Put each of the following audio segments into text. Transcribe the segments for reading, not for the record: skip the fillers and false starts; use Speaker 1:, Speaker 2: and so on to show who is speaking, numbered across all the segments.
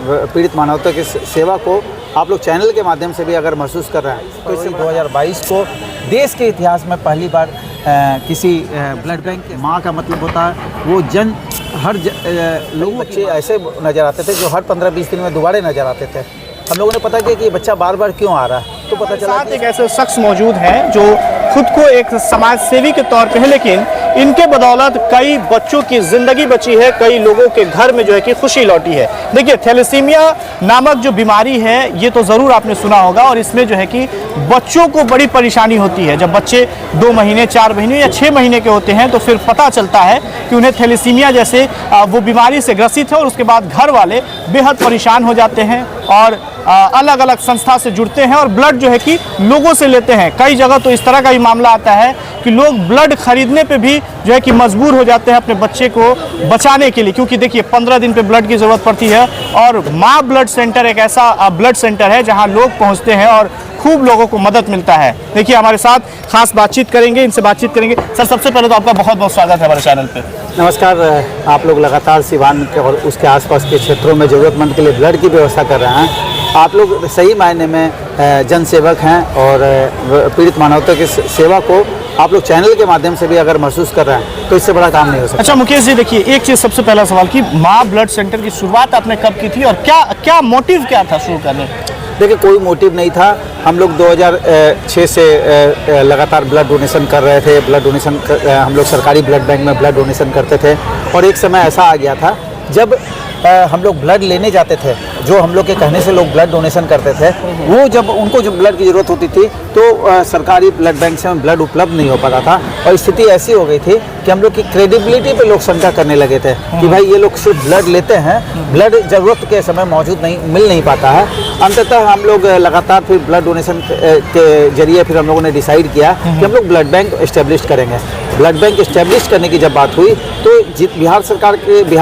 Speaker 1: पीड़ित मानवता की सेवा को आप लोग चैनल के माध्यम से भी अगर महसूस कर रहे हैं तो इस 2022 को देश के इतिहास में पहली बार किसी ब्लड बैंक माँ का मतलब होता है वो हर लोग बच्चे ऐसे नज़र आते थे जो हर 15-20 दिन में दोबारा नज़र आते थे। हम लोगों ने पता किया कि ये बच्चा बार बार क्यों आ रहा है, तो पता चला
Speaker 2: साथ एक ऐसे शख्स मौजूद हैं जो खुद को एक समाज सेवी के तौर पे है, लेकिन इनके बदौलत कई बच्चों की ज़िंदगी बची है, कई लोगों के घर में जो है कि खुशी लौटी है। देखिए, थैलेसीमिया नामक जो बीमारी है ये तो ज़रूर आपने सुना होगा, और इसमें जो है कि बच्चों को बड़ी परेशानी होती है। जब बच्चे 2 महीने, 4 महीने या 6 महीने के होते हैं तो फिर पता चलता है कि उन्हें थैलेसीमिया जैसे वो बीमारी से ग्रसित है, और उसके बाद घर वाले बेहद परेशान हो जाते हैं और अलग अलग संस्था से जुड़ते हैं और ब्लड जो है कि लोगों से लेते हैं। कई जगह तो इस तरह का भी मामला आता है कि लोग ब्लड खरीदने पे भी जो है कि मजबूर हो जाते हैं अपने बच्चे को बचाने के लिए, क्योंकि देखिए 15 दिन पे ब्लड की ज़रूरत पड़ती है। और माँ ब्लड सेंटर एक ऐसा ब्लड सेंटर है जहाँ लोग पहुँचते हैं और खूब लोगों को मदद मिलता है। देखिए, हमारे साथ खास बातचीत करेंगे, इनसे बातचीत करेंगे। सर, सबसे पहले तो आपका बहुत बहुत स्वागत है हमारे चैनल पे।
Speaker 1: नमस्कार। आप लोग लगातार सिवान के और उसके आसपास के क्षेत्रों में ज़रूरतमंद के लिए ब्लड की व्यवस्था कर रहे हैं। आप लोग सही मायने में जनसेवक हैं और पीड़ित मानवता की सेवा को आप लोग चैनल के माध्यम से भी अगर महसूस कर रहे हैं तो इससे बड़ा काम नहीं हो सकता।
Speaker 2: अच्छा मुकेश जी, देखिए एक चीज़, सबसे पहला सवाल कि माँ ब्लड सेंटर की शुरुआत आपने कब की थी और क्या मोटिव क्या था शुरू करने?
Speaker 1: देखिए, कोई मोटिव नहीं था। हम लोग 2006 से लगातार ब्लड डोनेशन कर रहे थे। ब्लड डोनेशन हम लोग सरकारी ब्लड बैंक में ब्लड डोनेशन करते थे, और एक समय ऐसा आ गया था जब हम लोग ब्लड लेने जाते थे, जो हम लोग के कहने से लोग ब्लड डोनेशन करते थे, वो जब उनको जब ब्लड की ज़रूरत होती थी तो सरकारी ब्लड बैंक से ब्लड उपलब्ध नहीं हो पाता था, और स्थिति ऐसी हो गई थी कि हम लोग की क्रेडिबिलिटी पे लोग शंका करने लगे थे कि भाई ये लोग सिर्फ ब्लड लेते हैं, ब्लड ज़रूरत के समय मौजूद मिल नहीं पाता है। अंततः हम लोग लगातार फिर ब्लड डोनेशन के जरिए फिर हम लोगों ने डिसाइड किया कि हम लोग ब्लड बैंक इस्टेब्लिश करेंगे। ब्लड बैंक इस्टेब्लिश करने की जब बात हुई तो बिहार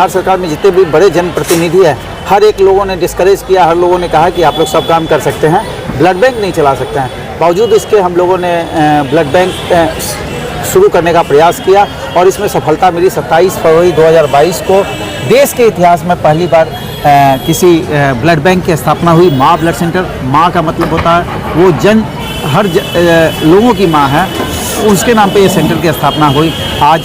Speaker 1: सरकार में जितने भी बड़े जनप्रतिनिधि हैं, हर एक लोगों ने डिस्करेज किया, हर लोगों ने कहा कि आप लोग सब काम कर सकते हैं, ब्लड बैंक नहीं चला सकते हैं। बावजूद इसके हम लोगों ने ब्लड बैंक शुरू करने का प्रयास किया और इसमें सफलता मिली। 27 फरवरी 2022 को देश के इतिहास में पहली बार किसी ब्लड बैंक की स्थापना हुई। माँ ब्लड सेंटर, माँ का मतलब होता है वो हर लोगों की माँ है, उसके नाम पे ये सेंटर की स्थापना हुई। आज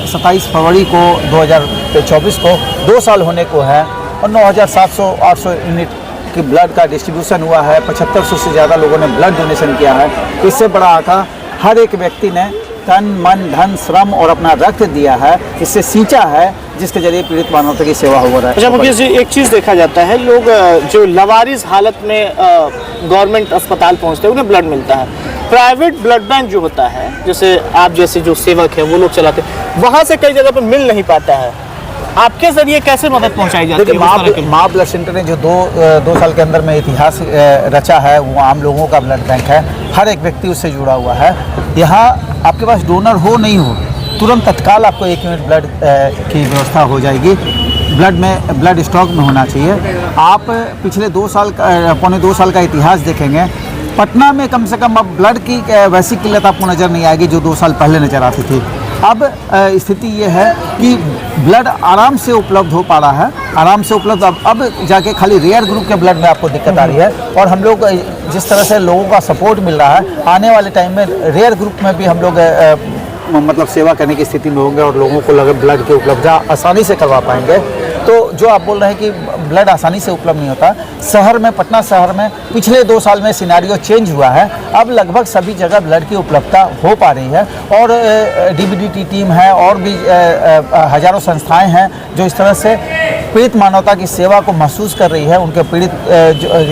Speaker 1: 27 फरवरी को 2024 को 2 साल होने को है और 9,700-800 यूनिट की ब्लड का डिस्ट्रीब्यूशन हुआ है। 7500 से ज़्यादा लोगों ने ब्लड डोनेशन किया है। इससे बड़ा आका हर एक व्यक्ति ने तन, मन, धन, श्रम और अपना रक्त दिया है, इससे सींचा है, जिसके जरिए पीड़ित मानवता की सेवा हो रहा है।
Speaker 2: अच्छा मुकेश जी, एक चीज़ देखा जाता है, लोग जो लवारिस हालत में गवर्नमेंट अस्पताल पहुंचते हैं उन्हें ब्लड मिलता है। प्राइवेट ब्लड बैंक जो होता है, जैसे आप जैसे जो सेवक है वो लोग चलाते हैं, वहाँ से कई जगह पर मिल नहीं पाता है। आपके जरिए कैसे मदद पहुंचाई जाती है?
Speaker 1: माँ ब्लड सेंटर ने जो दो साल के अंदर में इतिहास रचा है, वो आम लोगों का ब्लड बैंक है। हर एक व्यक्ति उससे जुड़ा हुआ है। यहाँ आपके पास डोनर हो नहीं हो, तुरंत तत्काल आपको 1 यूनिट ब्लड की व्यवस्था हो जाएगी। ब्लड स्टॉक में होना चाहिए। आप पिछले 2 साल पौने 2 साल का इतिहास देखेंगे, पटना में कम से कम अब ब्लड की वैसी किल्लत आपको नज़र नहीं आएगी जो 2 साल पहले नज़र आती थी। अब स्थिति ये है कि ब्लड आराम से उपलब्ध हो पा रहा है, आराम से उपलब्ध। अब जाके खाली रेयर ग्रुप के ब्लड में आपको दिक्कत आ रही है, और हम लोग जिस तरह से लोगों का सपोर्ट मिल रहा है, आने वाले टाइम में रेयर ग्रुप में भी हम लोग मतलब सेवा करने की स्थिति में होंगे और लोगों को लगे ब्लड की उपलब्धता आसानी से करवा पाएंगे। तो जो आप बोल रहे हैं कि ब्लड आसानी से उपलब्ध नहीं होता, शहर में, पटना शहर में पिछले 2 साल में सिनेरियो चेंज हुआ है। अब लगभग सभी जगह ब्लड की उपलब्धता हो पा रही है, और डीबीडीटी टीम है और भी हज़ारों संस्थाएं हैं जो इस तरह से पीड़ित मानवता की सेवा को महसूस कर रही है, उनके पीड़ित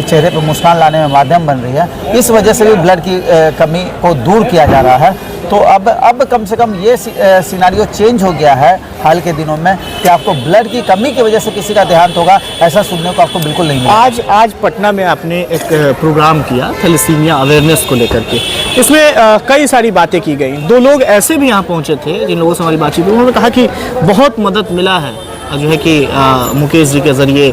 Speaker 1: चेहरे पर मुस्कान लाने में माध्यम बन रही है। इस वजह से भी ब्लड की कमी को दूर किया जा रहा है। तो अब कम से कम ये सिनेरियो चेंज हो गया है हाल के दिनों में कि आपको ब्लड की कमी की वजह से किसी का देहांत होगा, ऐसा सुनने को आपको बिल्कुल नहीं मिलेगा।
Speaker 2: आज पटना में आपने एक प्रोग्राम किया थैलेसीमिया अवेयरनेस को लेकर के, इसमें कई सारी बातें की गई। 2 लोग ऐसे भी यहाँ पहुँचे थे जिन लोगों से हमारी बातचीत हुई, उन्होंने कहा कि बहुत मदद मिला है जो है कि मुकेश जी के ज़रिए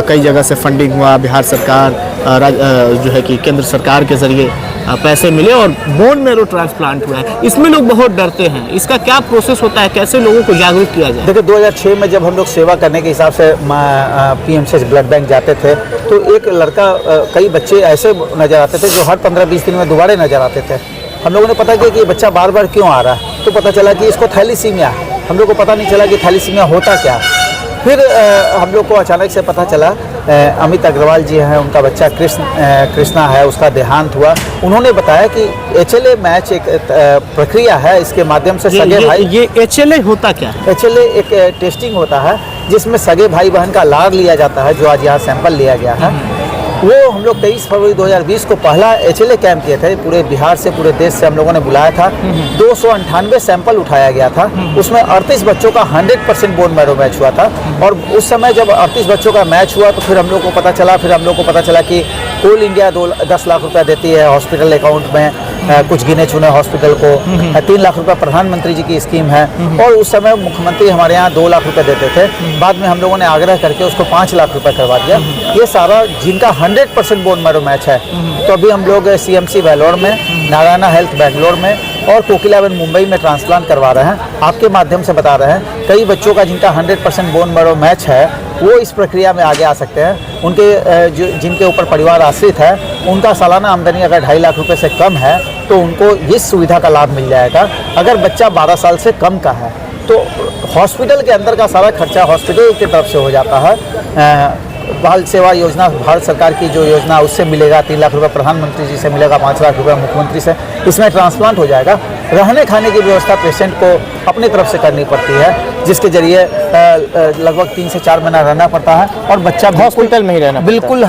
Speaker 2: कई जगह से फंडिंग हुआ, बिहार सरकार जो है कि केंद्र सरकार के जरिए पैसे मिले और बोन मैरो ट्रांसप्लांट हुआ है। इसमें लोग बहुत डरते हैं, इसका क्या प्रोसेस होता है, कैसे लोगों को जागरूक किया जाए?
Speaker 1: देखिए 2006 में जब हम लोग सेवा करने के हिसाब से PMCH ब्लड बैंक जाते थे तो एक लड़का, कई बच्चे ऐसे नज़र आते थे जो हर 15-20 दिन में दोबारा नज़र आते थे। हम लोगों ने पता किया कि ये बच्चा बार बार क्यों आ रहा है, तो पता चला कि इसको थैलीसीमिया, हम लोग को पता नहीं चला कि थैलीसीमिया होता क्या। फिर हम लोग को अचानक से पता चला, अमित अग्रवाल जी हैं, उनका बच्चा कृष्णा है, उसका देहांत हुआ। उन्होंने बताया कि HLA मैच एक प्रक्रिया है, इसके माध्यम से सगे भाई,
Speaker 2: ये HLA होता क्या है?
Speaker 1: HLA एक टेस्टिंग होता है जिसमें सगे भाई बहन का लार लिया जाता है, जो आज यहाँ सैंपल लिया गया है। वो हम लोग 23 फरवरी 2020 को पहला HLA कैंप किए थे, पूरे बिहार से, पूरे देश से हम लोगों ने बुलाया था। 298 सैंपल उठाया गया था, उसमें 38 बच्चों का 100% बोन मैरो मैच हुआ था। और उस समय जब 38 बच्चों का मैच हुआ तो फिर हम लोग को पता चला कि कोल इंडिया 10 लाख रुपया देती है हॉस्पिटल अकाउंट में, कुछ गिने चुने हॉस्पिटल को, 3 लाख रुपया प्रधानमंत्री जी की स्कीम है। और उस समय मुख्यमंत्री हमारे यहाँ 2 लाख रुपये देते थे, बाद में हम लोगों ने आग्रह करके उसको 5 लाख रुपये करवा दिया। ये सारा जिनका 100% बोन मैरो मैच है। तो अभी हम लोग CMC वेलोर में, नारायणा हेल्थ बेंगलोर में और कोकिलाबेन मुंबई में ट्रांसप्लांट करवा रहे हैं। आपके माध्यम से बता रहे हैं, कई बच्चों का जिनका 100% बोन मैरो मैच है वो इस प्रक्रिया में आगे आ सकते हैं। उनके जिनके ऊपर परिवार आश्रित है, उनका सालाना आमदनी अगर 2.5 लाख रुपए से कम है तो उनको इस सुविधा का लाभ मिल जाएगा। अगर बच्चा 12 साल से कम का है तो हॉस्पिटल के अंदर का सारा खर्चा हॉस्पिटल की तरफ से हो जाता है। बाल सेवा योजना भारत सरकार की जो योजना, उससे मिलेगा 3 लाख रुपए, प्रधानमंत्री जी से मिलेगा 5 लाख रुपए मुख्यमंत्री से। इसमें ट्रांसप्लांट हो जाएगा। रहने खाने की व्यवस्था पेशेंट को अपनी तरफ से करनी पड़ती है, जिसके जरिए लगभग 3 से 4 महीना रहना पड़ता है। और बच्चा
Speaker 2: हॉस्पिटल में ही रहना
Speaker 1: बिल्कुल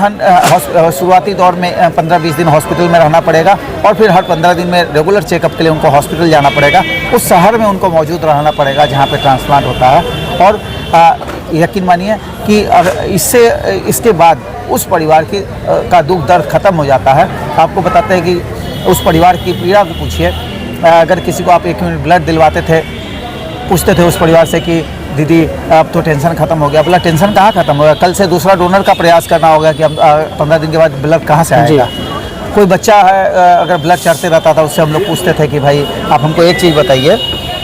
Speaker 1: शुरुआती दौर में 15-20 दिन हॉस्पिटल में रहना पड़ेगा और फिर हर 15 दिन में रेगुलर चेकअप के लिए उनको हॉस्पिटल जाना पड़ेगा। उस शहर में उनको मौजूद रहना पड़ेगा जहाँ पे ट्रांसप्लांट होता है। और यकीन मानिए कि इसके बाद उस परिवार का दुख दर्द खत्म हो जाता है। आपको बताते हैं कि उस परिवार की पीड़ा को पूछिए। अगर किसी को आप 1 यूनिट ब्लड दिलवाते थे, पूछते थे उस परिवार से कि दीदी अब तो टेंशन खत्म हो गया। बोला टेंशन कहाँ खत्म हो गया, कल से दूसरा डोनर का प्रयास करना होगा कि अब 15 दिन के बाद ब्लड कहाँ से आएगा। कोई बच्चा है अगर ब्लड चढ़ते रहता था, उससे हम लोग पूछते थे कि भाई आप हमको एक चीज़ बताइए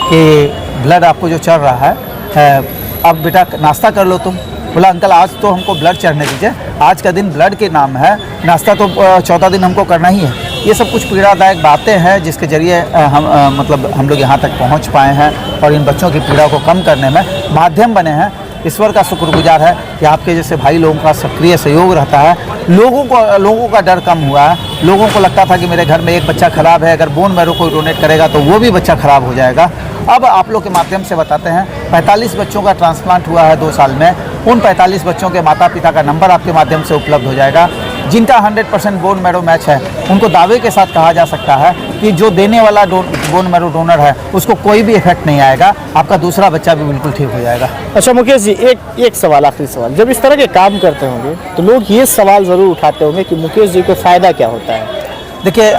Speaker 1: कि ब्लड आपको जो चढ़ रहा है, अब बेटा नाश्ता कर लो तुम। बोला अंकल आज तो हमको ब्लड चढ़ने दीजिए, आज का दिन ब्लड के नाम है, नाश्ता तो 14 दिन हमको करना ही है। ये सब कुछ पीड़ादायक बातें हैं जिसके जरिए हम लोग यहाँ तक पहुँच पाए हैं और इन बच्चों की पीड़ा को कम करने में माध्यम बने हैं। ईश्वर का शुक्रगुजार है कि आपके जैसे भाई लोगों का सक्रिय सहयोग रहता है। लोगों का डर कम हुआ है। लोगों को लगता था कि मेरे घर में एक बच्चा खराब है, अगर बोन मैरो कोई डोनेट करेगा तो वो भी बच्चा खराब हो जाएगा। अब आप लोग के माध्यम से बताते हैं 45 बच्चों का ट्रांसप्लांट हुआ है 2 साल में। उन 45 बच्चों के माता पिता का नंबर आपके माध्यम से उपलब्ध हो जाएगा। जिनका 100% बोन मैरो मैच है, उनको दावे के साथ कहा जा सकता है कि जो देने वाला बोन मैरो डोनर है उसको कोई भी इफेक्ट नहीं आएगा, आपका दूसरा बच्चा भी बिल्कुल ठीक हो जाएगा।
Speaker 2: अच्छा मुकेश जी, एक सवाल, आखिरी सवाल, जब इस तरह के काम करते होंगे तो लोग ये सवाल ज़रूर उठाते होंगे कि मुकेश जी को फ़ायदा क्या होता है?
Speaker 1: देखिए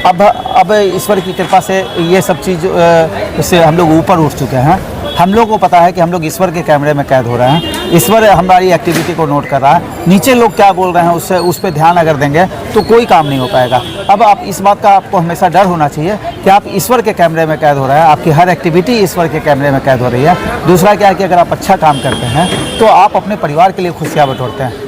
Speaker 1: अब ईश्वर की कृपा से ये सब चीज़ से हम लोग ऊपर उठ चुके हैं। हम लोग को पता है कि हम लोग ईश्वर के कैमरे में कैद हो रहे हैं। ईश्वर हमारी एक्टिविटी को नोट कर रहा है। नीचे लोग क्या बोल रहे हैं उस पर ध्यान अगर देंगे तो कोई काम नहीं हो पाएगा। अब आप इस बात का आपको हमेशा डर होना चाहिए कि आप ईश्वर के कैमरे में कैद हो रहे हैं, आपकी हर एक्टिविटी ईश्वर के कैमरे में कैद हो रही है। दूसरा क्या है कि अगर आप अच्छा काम करते हैं तो आप अपने परिवार के लिए खुशियाँ बटोरते हैं।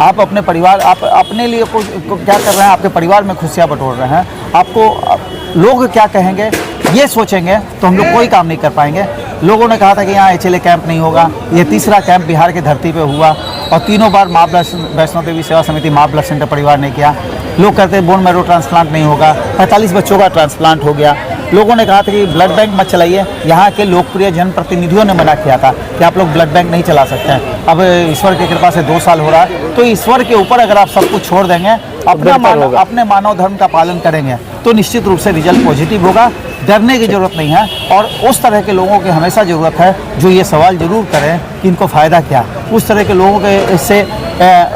Speaker 1: आप अपने परिवार, आप अपने लिए क्या कर रहे हैं, आपके परिवार में खुशियाँ बटोर रहे हैं। आपको लोग क्या कहेंगे ये सोचेंगे तो हम लोग कोई काम नहीं कर पाएंगे। लोगों ने कहा था कि यहाँ HLA कैंप नहीं होगा, ये तीसरा कैंप बिहार की धरती पे हुआ और तीनों बार माँ वैष्णो देवी सेवा समिति माँ ब्लड सेंटर परिवार ने किया। लोग कहते हैं बोन मैरो ट्रांसप्लांट नहीं होगा, 45 बच्चों का ट्रांसप्लांट हो गया। लोगों ने कहा था कि ब्लड बैंक मत चलाइए, यहाँ के लोकप्रिय जनप्रतिनिधियों ने मना किया था कि आप लोग ब्लड बैंक नहीं चला सकते हैं। अब ईश्वर की कृपा से 2 साल हो रहा है, तो ईश्वर के ऊपर अगर आप सब कुछ छोड़ देंगे, अपने मानव धर्म का पालन करेंगे तो निश्चित रूप से रिजल्ट पॉजिटिव होगा। डरने की ज़रूरत नहीं है और उस तरह के लोगों की हमेशा ज़रूरत है जो ये सवाल ज़रूर करें कि इनको फ़ायदा क्या। उस तरह के लोगों के से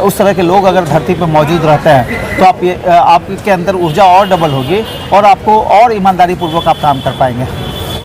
Speaker 1: उस तरह के लोग अगर धरती पर मौजूद रहते हैं तो आपके अंदर ऊर्जा और डबल होगी और आपको और ईमानदारी पूर्वक आप काम कर पाएंगे।